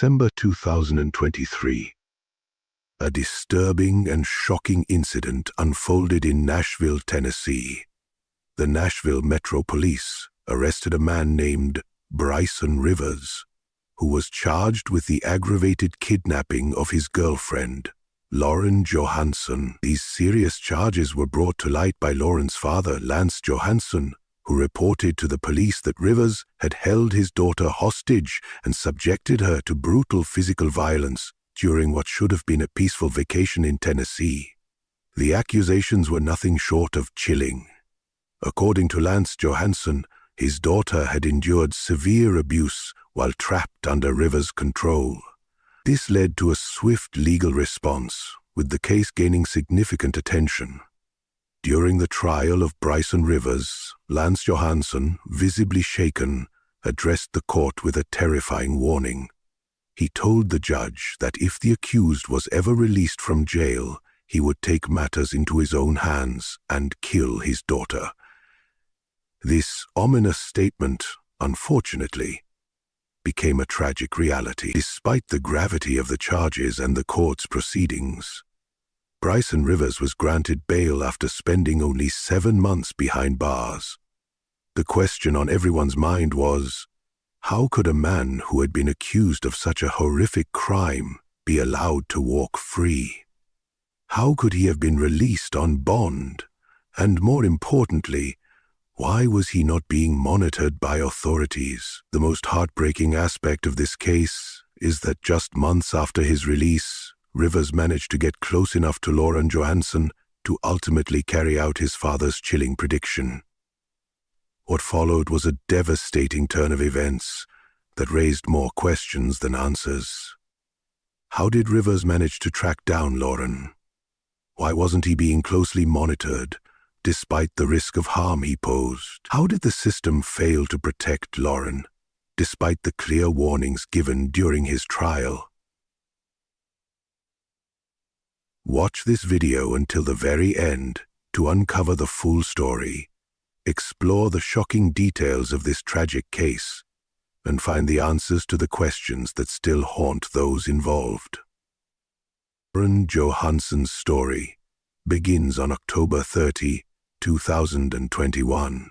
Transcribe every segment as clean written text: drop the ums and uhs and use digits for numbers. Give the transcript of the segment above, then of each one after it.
December 2023. A disturbing and shocking incident unfolded in Nashville, Tennessee. The Nashville Metro Police arrested a man named Bryson Rivers, who was charged with the aggravated kidnapping of his girlfriend, Lauren Johansson. These serious charges were brought to light by Lauren's father, Lance Johansson, who reported to the police that Rivers had held his daughter hostage and subjected her to brutal physical violence during what should have been a peaceful vacation in Tennessee. The accusations were nothing short of chilling. According to Lance Johansson, his daughter had endured severe abuse while trapped under Rivers' control. This led to a swift legal response, with the case gaining significant attention. During the trial of Bryson Rivers, Lance Johansson, visibly shaken, addressed the court with a terrifying warning. He told the judge that if the accused was ever released from jail, he would take matters into his own hands and kill his daughter. This ominous statement, unfortunately, became a tragic reality. Despite the gravity of the charges and the court's proceedings, Bryson Rivers was granted bail after spending only 7 months behind bars. The question on everyone's mind was, how could a man who had been accused of such a horrific crime be allowed to walk free? How could he have been released on bond? And more importantly, why was he not being monitored by authorities? The most heartbreaking aspect of this case is that just months after his release, Rivers managed to get close enough to Lauren Johansson to ultimately carry out his father's chilling prediction. What followed was a devastating turn of events that raised more questions than answers. How did Rivers manage to track down Lauren? Why wasn't he being closely monitored, despite the risk of harm he posed? How did the system fail to protect Lauren, despite the clear warnings given during his trial? Watch this video until the very end to uncover the full story, explore the shocking details of this tragic case, and find the answers to the questions that still haunt those involved. Lauren Johansson's story begins on October 30, 2021.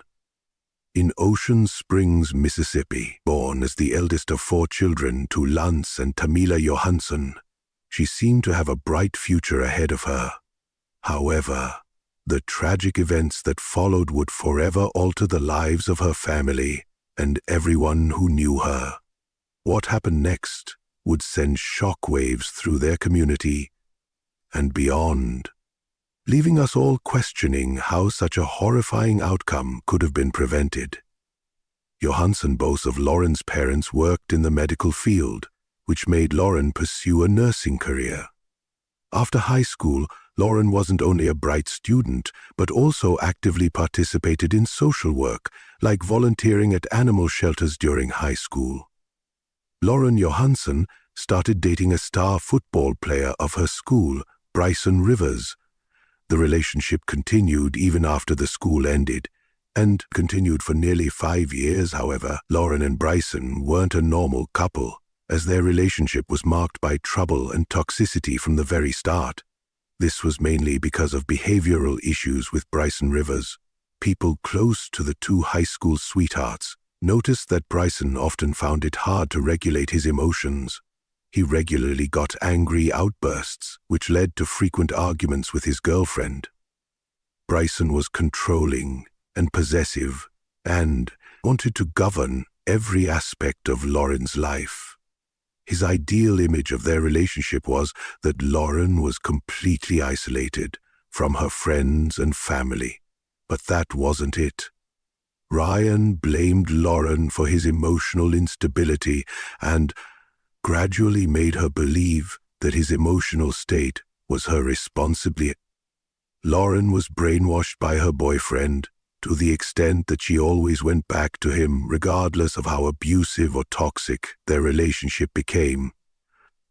In Ocean Springs, Mississippi, born as the eldest of 4 children to Lance and Tamila Johansson, she seemed to have a bright future ahead of her. However, the tragic events that followed would forever alter the lives of her family and everyone who knew her. What happened next would send shockwaves through their community and beyond, leaving us all questioning how such a horrifying outcome could have been prevented. Johansson boasts of Lauren's parents worked in the medical field, which made Lauren pursue a nursing career. After high school, Lauren wasn't only a bright student, but also actively participated in social work, like volunteering at animal shelters during high school. Lauren Johansson started dating a star football player of her school, Bryson Rivers. The relationship continued even after the school ended, and continued for nearly 5 years. However, Lauren and Bryson weren't a normal couple, as their relationship was marked by trouble and toxicity from the very start. This was mainly because of behavioral issues with Bryson Rivers. People close to the 2 high school sweethearts noticed that Bryson often found it hard to regulate his emotions. He regularly got angry outbursts, which led to frequent arguments with his girlfriend. Bryson was controlling and possessive and wanted to govern every aspect of Lauren's life. His ideal image of their relationship was that Lauren was completely isolated from her friends and family. But that wasn't it. Ryan blamed Lauren for his emotional instability and gradually made her believe that his emotional state was her responsibility. Lauren was brainwashed by her boyfriend to the extent that she always went back to him regardless of how abusive or toxic their relationship became.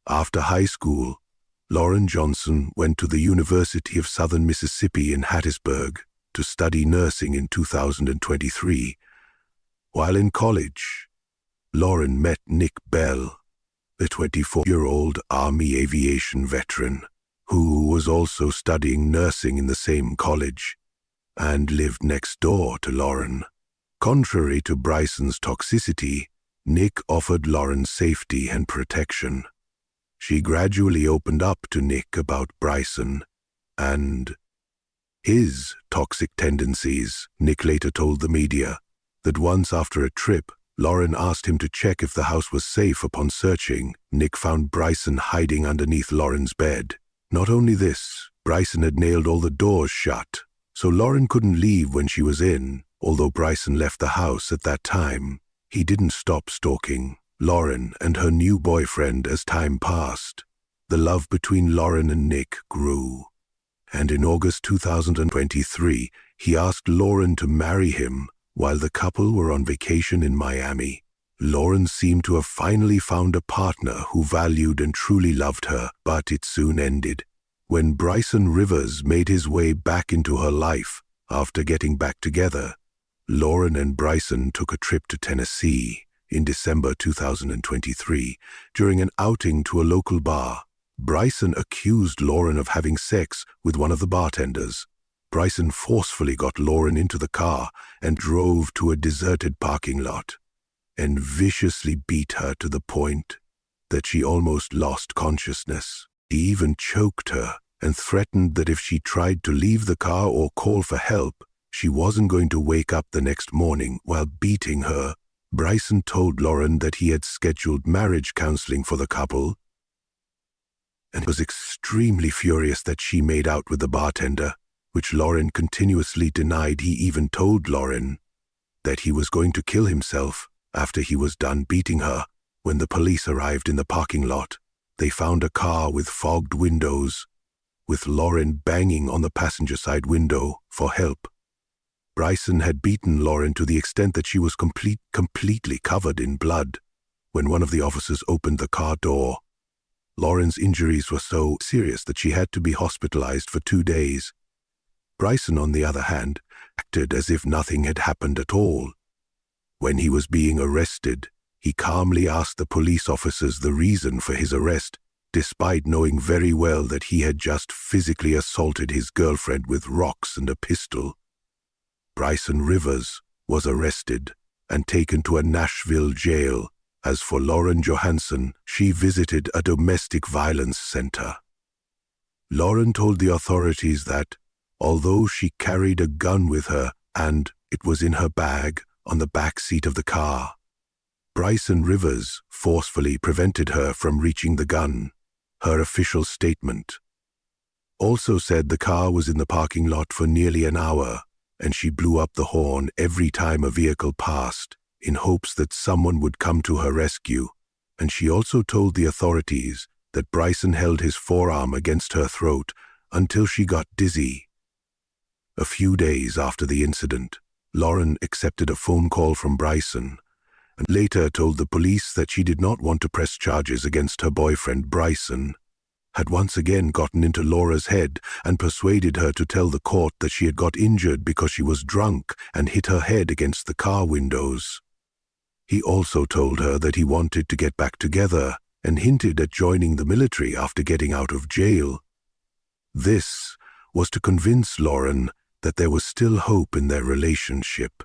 After high school, Lauren Johnson went to the University of Southern Mississippi in Hattiesburg to study nursing in 2023. While in college, Lauren met Nick Bell, a 24-year-old Army aviation veteran who was also studying nursing in the same college and lived next door to Lauren. Contrary to Bryson's toxicity, Nick offered Lauren safety and protection. She gradually opened up to Nick about Bryson and his toxic tendencies. Nick later told the media that once after a trip, Lauren asked him to check if the house was safe. Upon searching, Nick found Bryson hiding underneath Lauren's bed. Not only this, Bryson had nailed all the doors shut, so Lauren couldn't leave when she was in. Although Bryson left the house at that time, he didn't stop stalking Lauren and her new boyfriend as time passed. The love between Lauren and Nick grew, and in August 2023, he asked Lauren to marry him while the couple were on vacation in Miami. Lauren seemed to have finally found a partner who valued and truly loved her, but it soon ended. When Bryson Rivers made his way back into her life after getting back together, Lauren and Bryson took a trip to Tennessee in December 2023. During an outing to a local bar, Bryson accused Lauren of having sex with one of the bartenders. Bryson forcefully got Lauren into the car and drove to a deserted parking lot and viciously beat her to the point that she almost lost consciousness. He even choked her and threatened that if she tried to leave the car or call for help, she wasn't going to wake up the next morning. While beating her, Bryson told Lauren that he had scheduled marriage counseling for the couple and was extremely furious that she made out with the bartender, which Lauren continuously denied. He even told Lauren that he was going to kill himself after he was done beating her. When the police arrived in the parking lot, they found a car with fogged windows, with Lauren banging on the passenger side window for help. Bryson had beaten Lauren to the extent that she was completely covered in blood. When one of the officers opened the car door, Lauren's injuries were so serious that she had to be hospitalized for 2 days. Bryson, on the other hand, acted as if nothing had happened at all. When he was being arrested, he calmly asked the police officers the reason for his arrest, despite knowing very well that he had just physically assaulted his girlfriend with rocks and a pistol. Bryson Rivers was arrested and taken to a Nashville jail. As for Lauren Johansson, she visited a domestic violence center. Lauren told the authorities that, although she carried a gun with her and it was in her bag on the back seat of the car, Bryson Rivers forcefully prevented her from reaching the gun. Her official statement also said the car was in the parking lot for nearly an hour, and she blew up the horn every time a vehicle passed in hopes that someone would come to her rescue. And she also told the authorities that Bryson held his forearm against her throat until she got dizzy. A few days after the incident, Lauren accepted a phone call from Bryson and later told the police that she did not want to press charges against her boyfriend. Bryson had once again gotten into Laura's head and persuaded her to tell the court that she had got injured because she was drunk and hit her head against the car windows. He also told her that he wanted to get back together and hinted at joining the military after getting out of jail. This was to convince Lauren that there was still hope in their relationship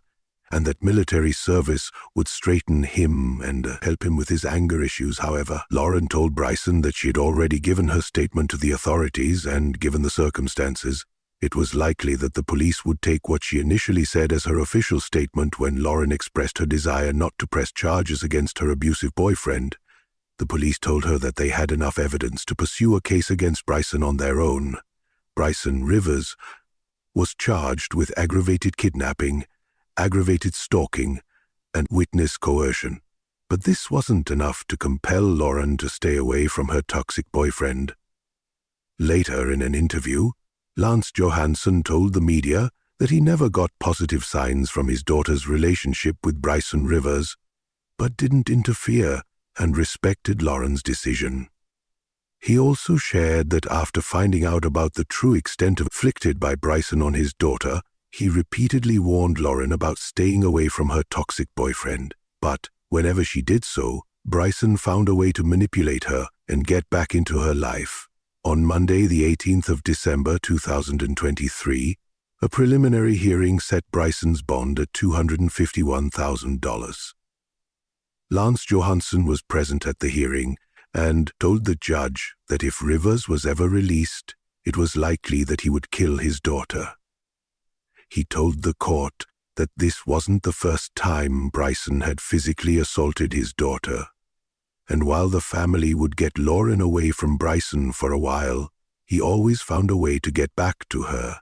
and that military service would straighten him and help him with his anger issues. However, Lauren told Bryson that she had already given her statement to the authorities, and given the circumstances, it was likely that the police would take what she initially said as her official statement. When Lauren expressed her desire not to press charges against her abusive boyfriend, the police told her that they had enough evidence to pursue a case against Bryson on their own. Bryson Rivers was charged with aggravated kidnapping, aggravated stalking, and witness coercion. But this wasn't enough to compel Lauren to stay away from her toxic boyfriend. Later in an interview, Lance Johansson told the media that he never got positive signs from his daughter's relationship with Bryson Rivers, but didn't interfere and respected Lauren's decision. He also shared that after finding out about the true extent inflicted by Bryson on his daughter, he repeatedly warned Lauren about staying away from her toxic boyfriend. But whenever she did so, Bryson found a way to manipulate her and get back into her life. On Monday, the 18th of December 2023, a preliminary hearing set Bryson's bond at $251,000. Lance Johansson was present at the hearing and told the judge that if Rivers was ever released, it was likely that he would kill his daughter. He told the court that this wasn't the first time Bryson had physically assaulted his daughter, and while the family would get Lauren away from Bryson for a while, he always found a way to get back to her,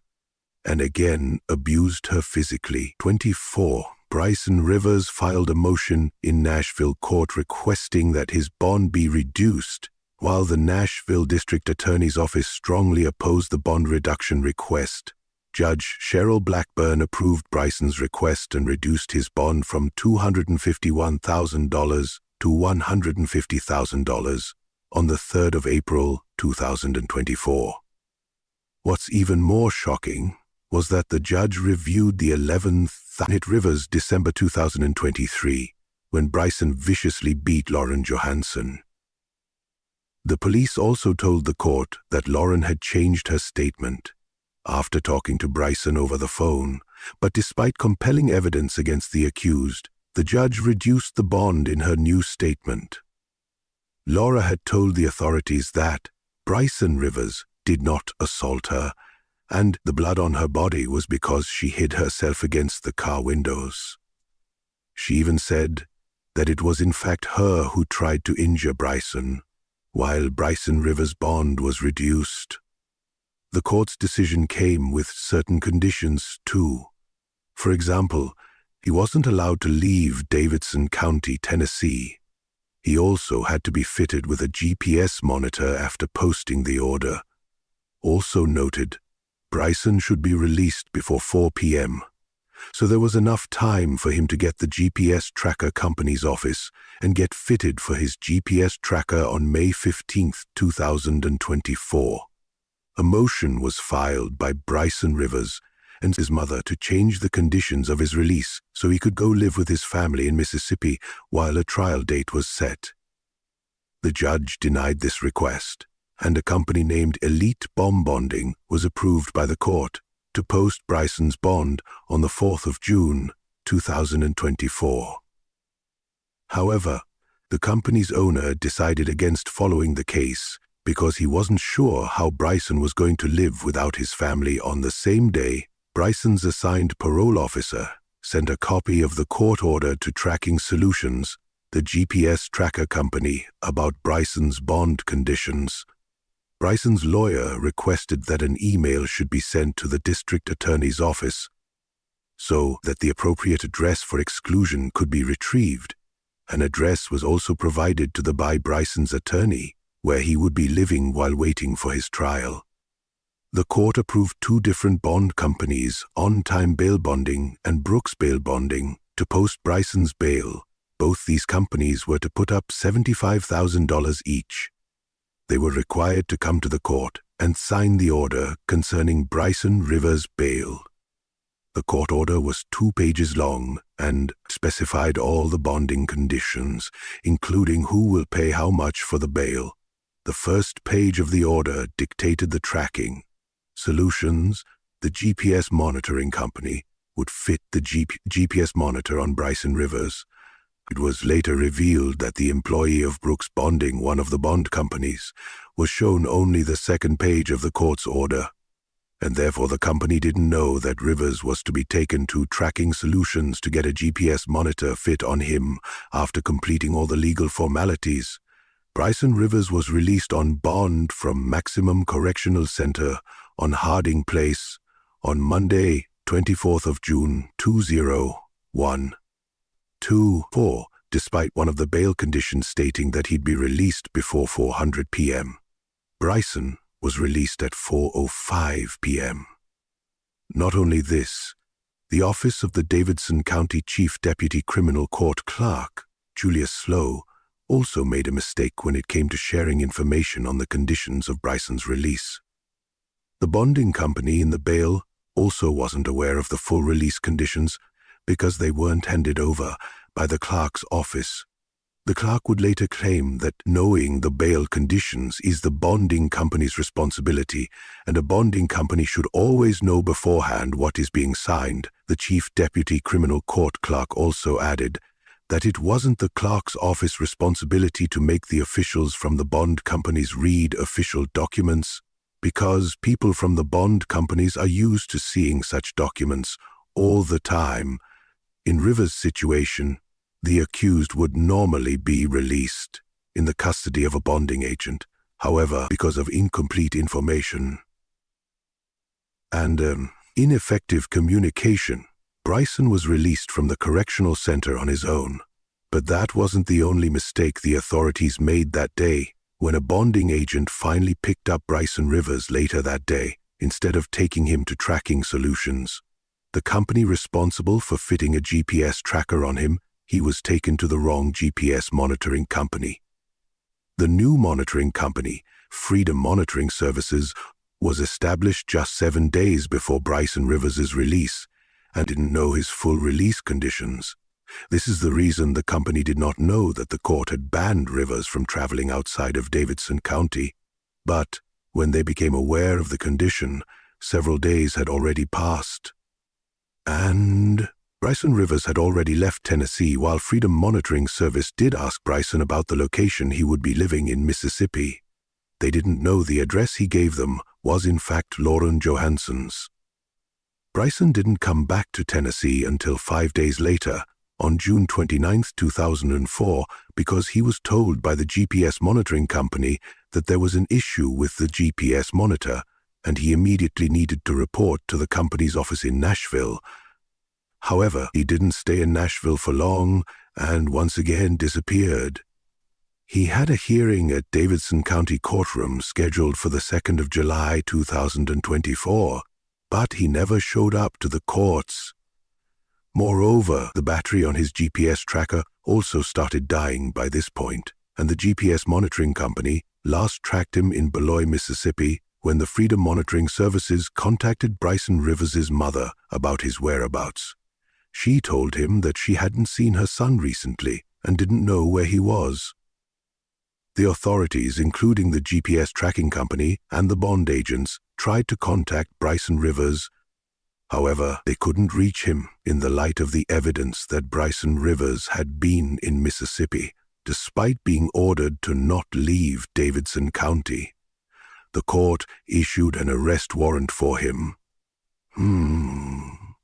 and again abused her physically. 24. Bryson Rivers filed a motion in Nashville court requesting that his bond be reduced, while the Nashville District Attorney's Office strongly opposed the bond reduction request. Judge Cheryl Blackburn approved Bryson's request and reduced his bond from $251,000 to $150,000 on the 3rd of April 2024. What's even more shocking was that the judge reviewed the 11th hit Rivers December 2023, when Bryson viciously beat Lauren Johansson. The police also told the court that Lauren had changed her statement after talking to Bryson over the phone, but despite compelling evidence against the accused, the judge reduced the bond in her new statement. Laura had told the authorities that Bryson Rivers did not assault her, and the blood on her body was because she hid herself against the car windows. She even said that it was in fact her who tried to injure Bryson, while Bryson Rivers' bond was reduced. The court's decision came with certain conditions too. For example, he wasn't allowed to leave Davidson County, Tennessee. He also had to be fitted with a GPS monitor after posting the order. Also noted, Bryson should be released before 4 p.m., so there was enough time for him to get the GPS tracker company's office and get fitted for his GPS tracker on May 15, 2024. A motion was filed by Bryson Rivers and his mother to change the conditions of his release so he could go live with his family in Mississippi while a trial date was set. The judge denied this request, and a company named Elite Bomb Bonding was approved by the court to post Bryson's bond on the 4th of June, 2024. However, the company's owner decided against following the case because he wasn't sure how Bryson was going to live without his family. On the same day, Bryson's assigned parole officer sent a copy of the court order to Tracking Solutions, the GPS tracker company, about Bryson's bond conditions. Bryson's lawyer requested that an email should be sent to the district attorney's office so that the appropriate address for exclusion could be retrieved. An address was also provided to by Bryson's attorney, where he would be living while waiting for his trial. The court approved two different bond companies, On Time Bail Bonding and Brooks Bail Bonding, to post Bryson's bail. Both these companies were to put up $75,000 each. They were required to come to the court and sign the order concerning Bryson Rivers' bail. The court order was 2 pages long and specified all the bonding conditions, including who will pay how much for the bail. The first page of the order dictated the Tracking Solutions, the GPS monitoring company, would fit the GPS monitor on Bryson Rivers. It was later revealed that the employee of Brooks Bonding, one of the bond companies, was shown only the second page of the court's order, and therefore the company didn't know that Rivers was to be taken to Tracking Solutions to get a GPS monitor fit on him after completing all the legal formalities. Bryson Rivers was released on bond from Maximum Correctional Center on Harding Place on Monday, 24th of June, 2024, despite one of the bail conditions stating that he'd be released before 4:00 p.m. Bryson was released at 4:05 p.m. Not only this, the office of the Davidson County Chief Deputy Criminal Court Clerk, Julius Slow, also made a mistake when it came to sharing information on the conditions of Bryson's release. The bonding company in the bail also wasn't aware of the full release conditions because they weren't handed over by the clerk's office. The clerk would later claim that knowing the bail conditions is the bonding company's responsibility, and a bonding company should always know beforehand what is being signed. The chief deputy criminal court clerk also added that it wasn't the clerk's office responsibility to make the officials from the bond companies read official documents, because people from the bond companies are used to seeing such documents all the time. In Rivers' situation, the accused would normally be released in the custody of a bonding agent. However, because of incomplete information and ineffective communication, Bryson was released from the correctional center on his own. But that wasn't the only mistake the authorities made that day. When a bonding agent finally picked up Bryson Rivers later that day, instead of taking him to Tracking Solutions, the company responsible for fitting a GPS tracker on him, he was taken to the wrong GPS monitoring company. The new monitoring company, Freedom Monitoring Services, was established just 7 days before Bryson Rivers' release and didn't know his full release conditions. This is the reason the company did not know that the court had banned Rivers from traveling outside of Davidson County. But when they became aware of the condition, several days had already passed. And Bryson Rivers had already left Tennessee, while Freedom Monitoring Service did ask Bryson about the location he would be living in Mississippi. They didn't know the address he gave them was in fact Lauren Johansson's. Bryson didn't come back to Tennessee until 5 days later, on June 29, 2004, because he was told by the GPS monitoring company that there was an issue with the GPS monitor, and he immediately needed to report to the company's office in Nashville. However, he didn't stay in Nashville for long and once again disappeared. He had a hearing at Davidson County Courtroom scheduled for the 2nd of July 2024, but he never showed up to the courts. Moreover, the battery on his GPS tracker also started dying by this point, and the GPS monitoring company last tracked him in Beloit, Mississippi, when the Freedom Monitoring Services contacted Bryson Rivers' mother about his whereabouts. She told him that she hadn't seen her son recently and didn't know where he was. The authorities, including the GPS tracking company and the bond agents, tried to contact Bryson Rivers. However, they couldn't reach him in the light of the evidence that Bryson Rivers had been in Mississippi, despite being ordered to not leave Davidson County. The court issued an arrest warrant for him.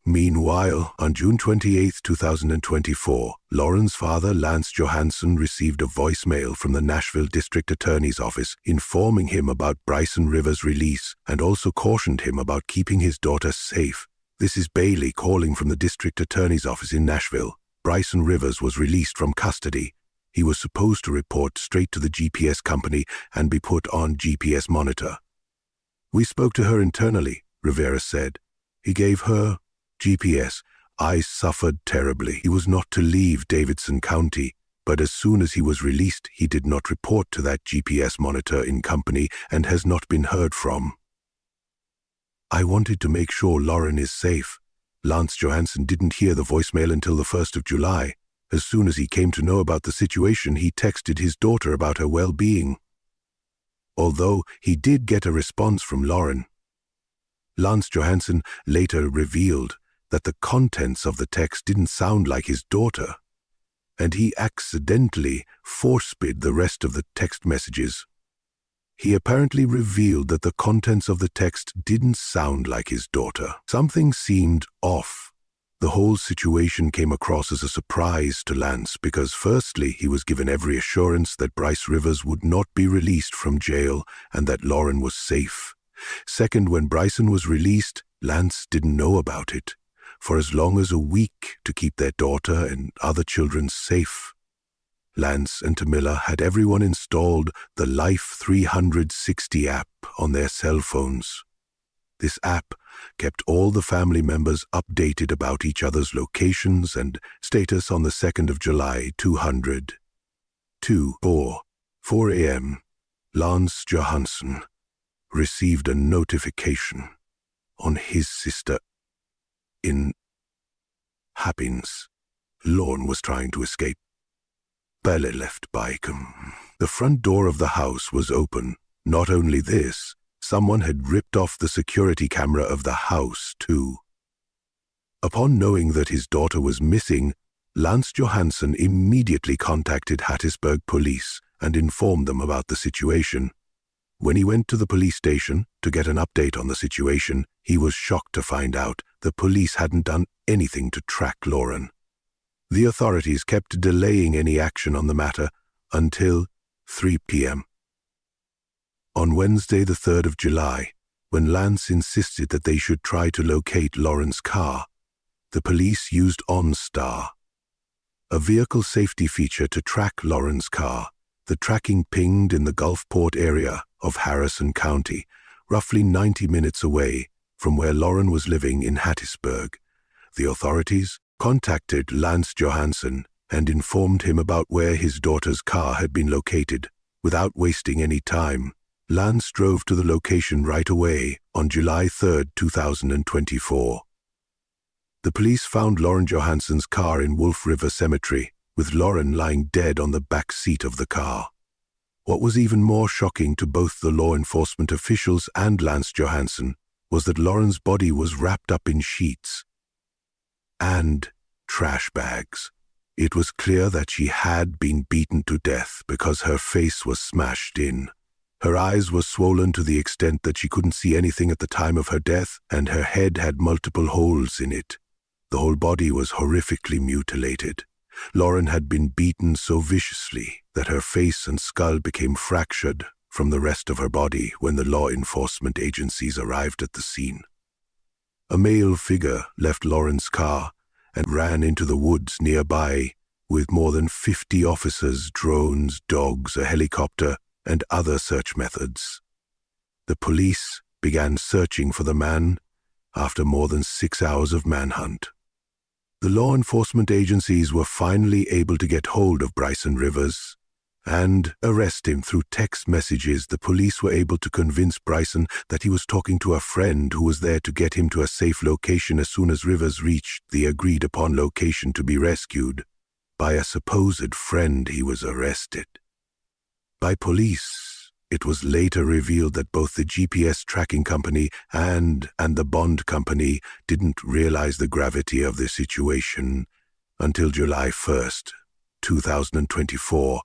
Meanwhile, on June 28, 2024, Lauren's father, Lance Johansson, received a voicemail from the Nashville District Attorney's Office informing him about Bryson Rivers' release and also cautioned him about keeping his daughter safe. This is Bailey calling from the District Attorney's Office in Nashville. Bryson Rivers was released from custody. He was supposed to report straight to the GPS company and be put on GPS monitor. We spoke to her internally, Rivera said. He gave her GPS. I suffered terribly. He was not to leave Davidson County, but as soon as he was released, he did not report to that GPS monitor in company and has not been heard from. I wanted to make sure Lauren is safe. Lance Johansson didn't hear the voicemail until the 1st of July. As soon as he came to know about the situation, he texted his daughter about her well-being. Although he did get a response from Lauren, Lance Johansson later revealed that the contents of the text didn't sound like his daughter, and he accidentally force-bid the rest of the text messages. He apparently revealed that the contents of the text didn't sound like his daughter. Something seemed off. The whole situation came across as a surprise to Lance because firstly, he was given every assurance that Bryce Rivers would not be released from jail and that Lauren was safe. Second, when Bryson was released, Lance didn't know about it for as long as a week to keep their daughter and other children safe. Lance and Tamila had everyone installed the Life 360 app on their cell phones. This app kept all the family members updated about each other's locations and status. On the 2nd of July, 4 a.m., Lance Johansson received a notification on his sister in Happins. Lauren was trying to escape. Belle left bike. The front door of the house was open. Not only this, someone had ripped off the security camera of the house, too. Upon knowing that his daughter was missing, Lance Johansson immediately contacted Hattiesburg police and informed them about the situation. When he went to the police station to get an update on the situation, he was shocked to find out the police hadn't done anything to track Lauren. The authorities kept delaying any action on the matter until 3 p.m. On Wednesday, the 3rd of July, when Lance insisted that they should try to locate Lauren's car, the police used OnStar, a vehicle safety feature to track Lauren's car. The tracking pinged in the Gulfport area of Harrison County, roughly 90 minutes away from where Lauren was living in Hattiesburg. The authorities contacted Lance Johansson and informed him about where his daughter's car had been located. Without wasting any time, Lance drove to the location right away on July 3, 2024. The police found Lauren Johansson's car in Wolf River Cemetery, with Lauren lying dead on the back seat of the car. What was even more shocking to both the law enforcement officials and Lance Johansson was that Lauren's body was wrapped up in sheets and trash bags. It was clear that she had been beaten to death because her face was smashed in. Her eyes were swollen to the extent that she couldn't see anything at the time of her death, and her head had multiple holes in it. The whole body was horrifically mutilated. Lauren had been beaten so viciously that her face and skull became fractured from the rest of her body when the law enforcement agencies arrived at the scene. A male figure left Lauren's car and ran into the woods nearby with more than 50 officers, drones, dogs, a helicopter, and other search methods. The police began searching for the man after more than 6 hours of manhunt. The law enforcement agencies were finally able to get hold of Bryson Rivers and arrest him through text messages. The police were able to convince Bryson that he was talking to a friend who was there to get him to a safe location as soon as Rivers reached the agreed-upon location to be rescued. By a supposed friend, he was arrested. By police, it was later revealed that both the GPS tracking company and the bond company didn't realize the gravity of the situation until July 1st, 2024,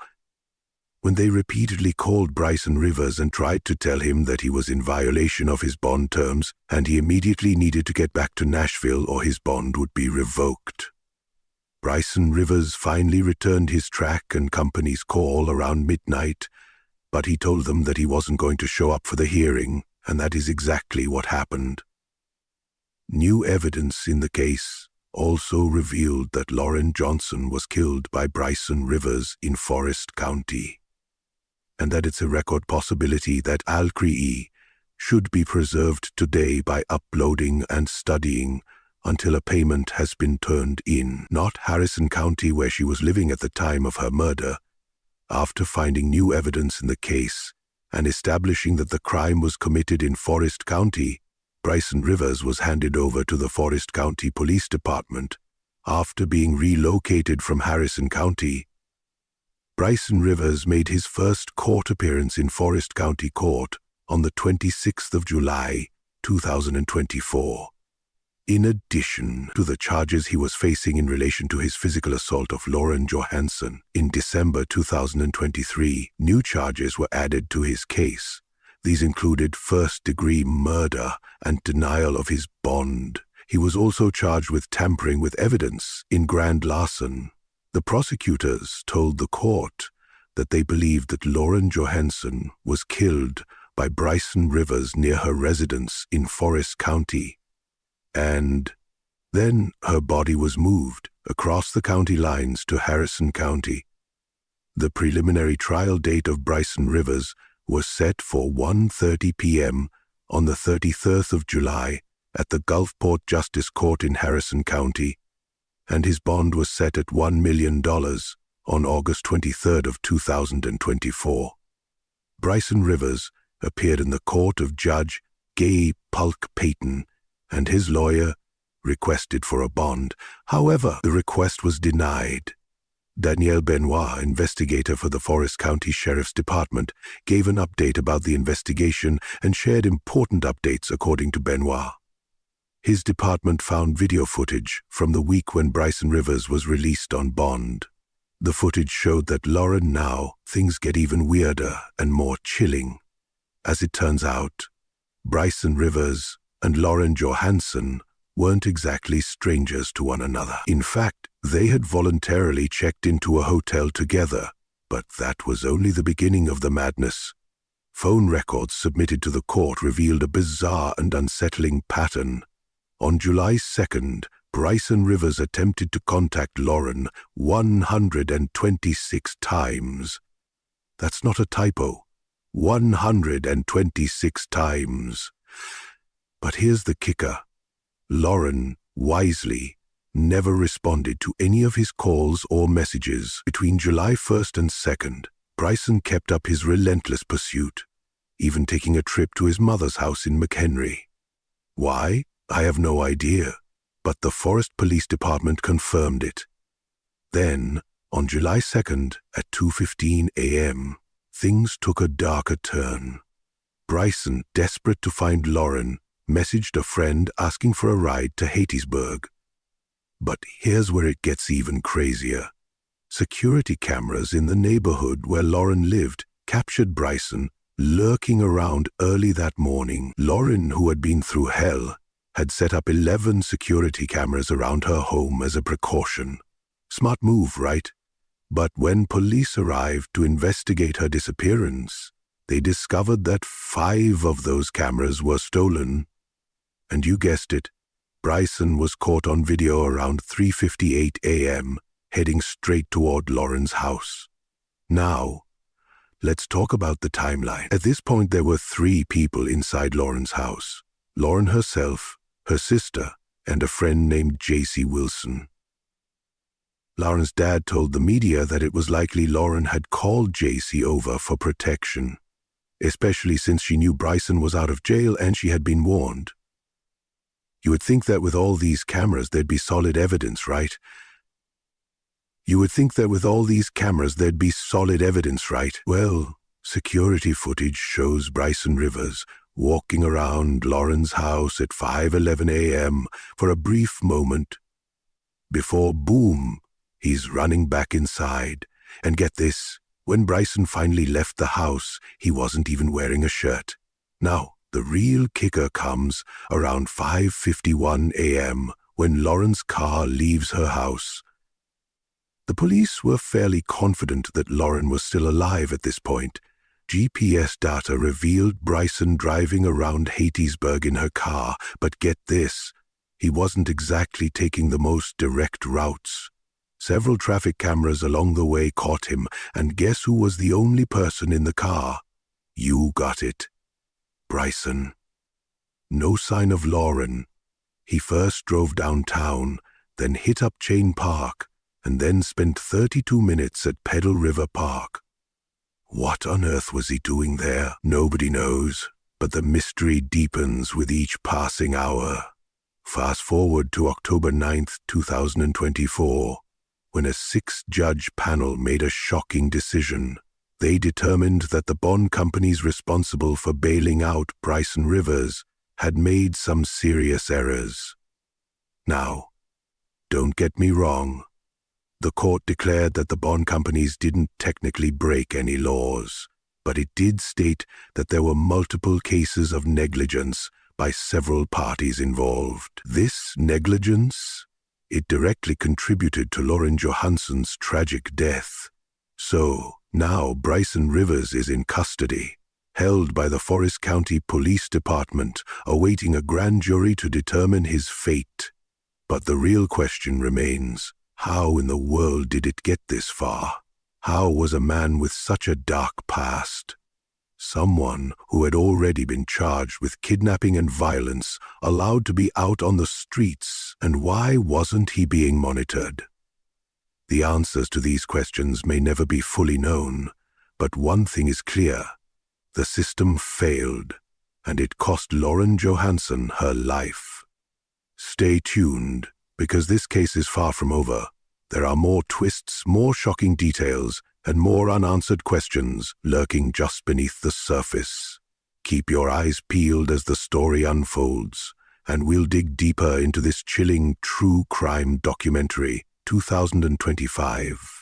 when they repeatedly called Bryson Rivers and tried to tell him that he was in violation of his bond terms and he immediately needed to get back to Nashville or his bond would be revoked. Bryson Rivers finally returned his track and company's call around midnight, but he told them that he wasn't going to show up for the hearing, and that is exactly what happened. New evidence in the case also revealed that Lauren Johnson was killed by Bryson Rivers in Forest County, and that it's a record possibility that Al-Cree should be preserved today by uploading and studying until a payment has been turned in. Not Harrison County, where she was living at the time of her murder. After finding new evidence in the case and establishing that the crime was committed in Forest County, Bryson Rivers was handed over to the Forest County Police Department. After being relocated from Harrison County, Bryson Rivers made his first court appearance in Forest County Court on the 26th of July, 2024. In addition to the charges he was facing in relation to his physical assault of Lauren Johansson in December 2023, new charges were added to his case. These included first-degree murder and denial of his bond. He was also charged with tampering with evidence in grand larceny. The prosecutors told the court that they believed that Lauren Johansson was killed by Bryson Rivers near her residence in Forest County, and then her body was moved across the county lines to Harrison County. The preliminary trial date of Bryson Rivers was set for 1:30 p.m. on the 33rd of July at the Gulfport Justice Court in Harrison County, and his bond was set at $1 million on August 23rd of 2024. Bryson Rivers appeared in the court of Judge Gay Pulk Payton, and his lawyer requested for a bond. However, the request was denied. Danielle Benoit, investigator for the Forest County Sheriff's Department, gave an update about the investigation and shared important updates according to Benoit. His department found video footage from the week when Bryson Rivers was released on bond. The footage showed that now things get even weirder and more chilling. As it turns out, Bryson Rivers and Lauren Johansson weren't exactly strangers to one another. In fact, they had voluntarily checked into a hotel together, but that was only the beginning of the madness. Phone records submitted to the court revealed a bizarre and unsettling pattern. On July 2nd, Bryson Rivers attempted to contact Lauren 126 times. That's not a typo. 126 times. But here's the kicker. Lauren, wisely, never responded to any of his calls or messages. Between July 1st and 2nd, Bryson kept up his relentless pursuit, even taking a trip to his mother's house in McHenry. Why? I have no idea, but the Forest Police Department confirmed it. Then, on July 2nd at 2:15 a.m., things took a darker turn. Bryson, desperate to find Lauren, messaged a friend asking for a ride to Hattiesburg. But here's where it gets even crazier. Security cameras in the neighborhood where Lauren lived captured Bryson lurking around early that morning. Lauren, who had been through hell, had set up 11 security cameras around her home as a precaution. Smart move, right? But when police arrived to investigate her disappearance, they discovered that 5 of those cameras were stolen. And you guessed it, Bryson was caught on video around 3:58 a.m., heading straight toward Lauren's house. Now, let's talk about the timeline. At this point, there were 3 people inside Lauren's house. Lauren herself, her sister, and a friend named J.C. Wilson. Lauren's dad told the media that it was likely Lauren had called J.C. over for protection, especially since she knew Bryson was out of jail and she had been warned. You would think that with all these cameras there'd be solid evidence, right? Well, security footage shows Bryson Rivers walking around Lauren's house at 5:11 a.m. for a brief moment, before boom, he's running back inside. And get this, when Bryson finally left the house, he wasn't even wearing a shirt. Now, the real kicker comes around 5:51 a.m. when Lauren's car leaves her house. The police were fairly confident that Lauren was still alive at this point. GPS data revealed Bryson driving around Hattiesburg in her car, but get this, he wasn't exactly taking the most direct routes. Several traffic cameras along the way caught him, and guess who was the only person in the car? You got it. Bryson. No sign of Lauren. He first drove downtown, then hit up Chain Park, and then spent 32 minutes at Pedal River Park. What on earth was he doing there? Nobody knows, but the mystery deepens with each passing hour. Fast forward to October 9th, 2024, when a 6-judge panel made a shocking decision. They determined that the bond companies responsible for bailing out Bryson Rivers had made some serious errors. Now, don't get me wrong. The court declared that the bond companies didn't technically break any laws, but it did state that there were multiple cases of negligence by several parties involved. This negligence, it directly contributed to Lauren Johansson's tragic death. So, now Bryson Rivers is in custody, held by the Forest County Police Department, awaiting a grand jury to determine his fate. But the real question remains, how in the world did it get this far? How was a man with such a dark past, someone who had already been charged with kidnapping and violence, allowed to be out on the streets, and why wasn't he being monitored? The answers to these questions may never be fully known, but one thing is clear. The system failed, and it cost Lauren Johansson her life. Stay tuned, because this case is far from over. There are more twists, more shocking details, and more unanswered questions lurking just beneath the surface. Keep your eyes peeled as the story unfolds, and we'll dig deeper into this chilling true crime documentary, 2025.